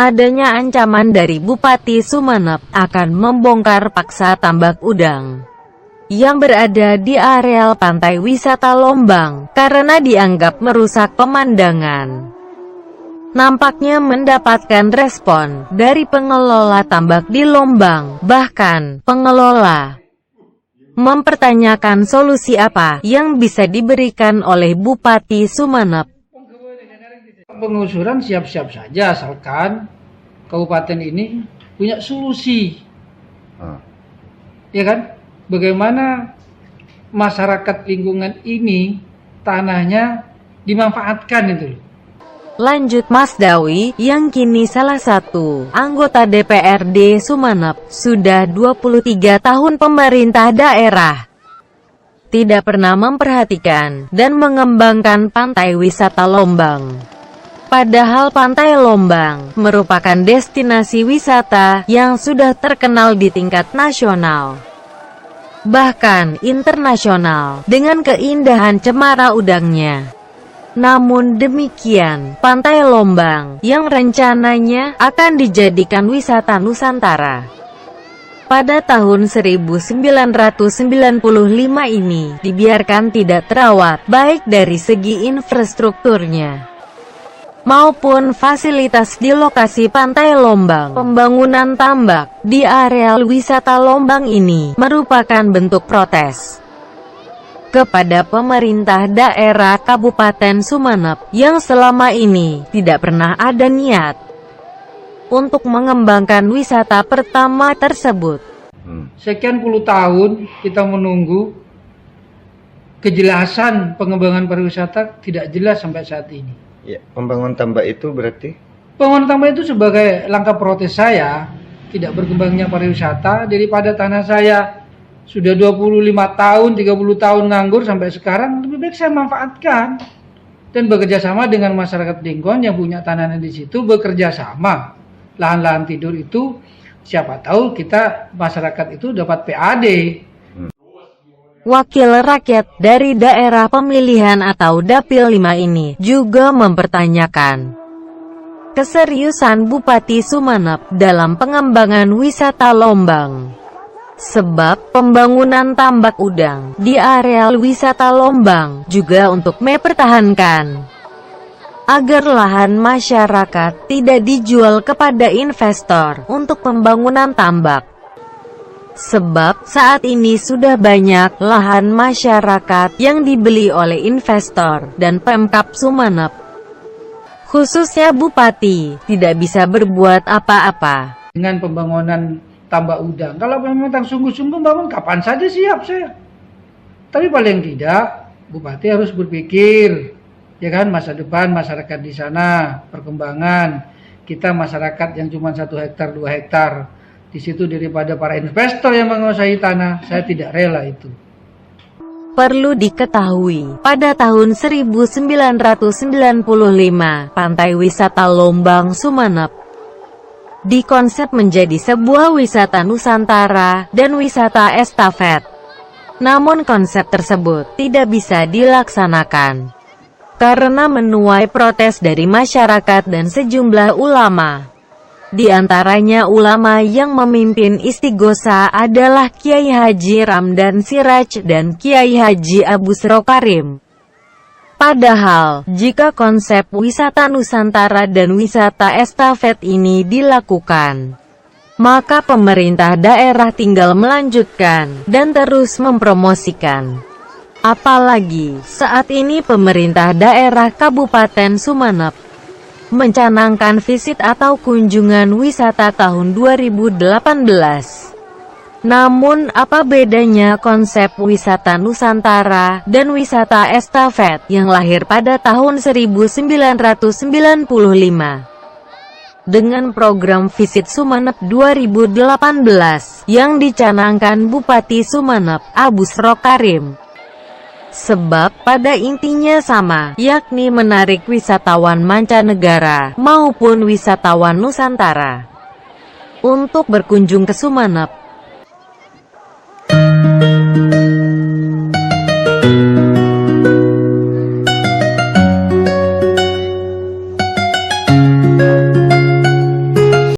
adanya ancaman dari Bupati Sumenep akan membongkar paksa tambak udang yang berada di areal pantai wisata Lombang, karena dianggap merusak pemandangan. Nampaknya mendapatkan respon dari pengelola tambak di Lombang. Bahkan, pengelola mempertanyakan solusi apa yang bisa diberikan oleh Bupati Sumenep. Pengusuran siap-siap saja, asalkan kabupaten ini punya solusi. Ya kan? Bagaimana masyarakat lingkungan ini tanahnya dimanfaatkan itu. Lanjut Mas Dawi, yang kini salah satu anggota DPRD Sumenep, sudah 23 tahun pemerintah daerah tidak pernah memperhatikan dan mengembangkan pantai wisata Lombang. Padahal Pantai Lombang merupakan destinasi wisata yang sudah terkenal di tingkat nasional, bahkan internasional, dengan keindahan cemara udangnya. Namun demikian, Pantai Lombang yang rencananya akan dijadikan wisata Nusantara pada tahun 1995 ini dibiarkan tidak terawat, baik dari segi infrastrukturnya maupun fasilitas di lokasi Pantai Lombang. Pembangunan tambak di areal wisata Lombang ini merupakan bentuk protes kepada pemerintah daerah Kabupaten Sumenep yang selama ini tidak pernah ada niat untuk mengembangkan wisata pertama tersebut. Sekian puluh tahun kita menunggu kejelasan pengembangan pariwisata, tidak jelas sampai saat ini. Ya, pembangunan tambak itu berarti? Pembangunan tambak itu sebagai langkah protes saya tidak berkembangnya pariwisata daripada tanah saya sudah 25 tahun, 30 tahun nganggur sampai sekarang, lebih baik saya manfaatkan dan bekerja sama dengan masyarakat lingkungan yang punya tanahnya di situ, bekerja sama. Lahan-lahan tidur itu siapa tahu kita masyarakat itu dapat PAD. Wakil rakyat dari daerah pemilihan atau Dapil 5 ini juga mempertanyakan keseriusan Bupati Sumenep dalam pengembangan wisata Lombang. Sebab pembangunan tambak udang di areal wisata Lombang juga untuk mempertahankan agar lahan masyarakat tidak dijual kepada investor untuk pembangunan tambak. Sebab saat ini sudah banyak lahan masyarakat yang dibeli oleh investor dan Pemkab Sumenep, khususnya Bupati, tidak bisa berbuat apa-apa dengan pembangunan tambak udang. Kalau memang sungguh-sungguh bangun, kapan saja siap saya. Tapi paling tidak Bupati harus berpikir, ya kan, masa depan masyarakat di sana, perkembangan kita masyarakat yang cuma 1 hektar 2 hektar di situ daripada para investor yang menguasai tanah. Saya tidak rela itu. Perlu diketahui, pada tahun 1995, Pantai Wisata Lombang Sumenep dikonsep menjadi sebuah wisata Nusantara dan wisata estafet. Namun konsep tersebut tidak bisa dilaksanakan karena menuai protes dari masyarakat dan sejumlah ulama. Di antaranya ulama yang memimpin istighosa adalah Kiai Haji Ramdan Siraj dan Kiai Haji Abusro Karim. Padahal, jika konsep wisata Nusantara dan wisata estafet ini dilakukan, maka pemerintah daerah tinggal melanjutkan dan terus mempromosikan. Apalagi, saat ini pemerintah daerah Kabupaten Sumenep mencanangkan visit atau kunjungan wisata tahun 2018. Namun, apa bedanya konsep wisata Nusantara dan wisata estafet yang lahir pada tahun 1995? Dengan program Visit Sumenep 2018 yang dicanangkan Bupati Sumenep, Abusro Karim. Sebab pada intinya sama, yakni menarik wisatawan mancanegara maupun wisatawan Nusantara untuk berkunjung ke Sumenep.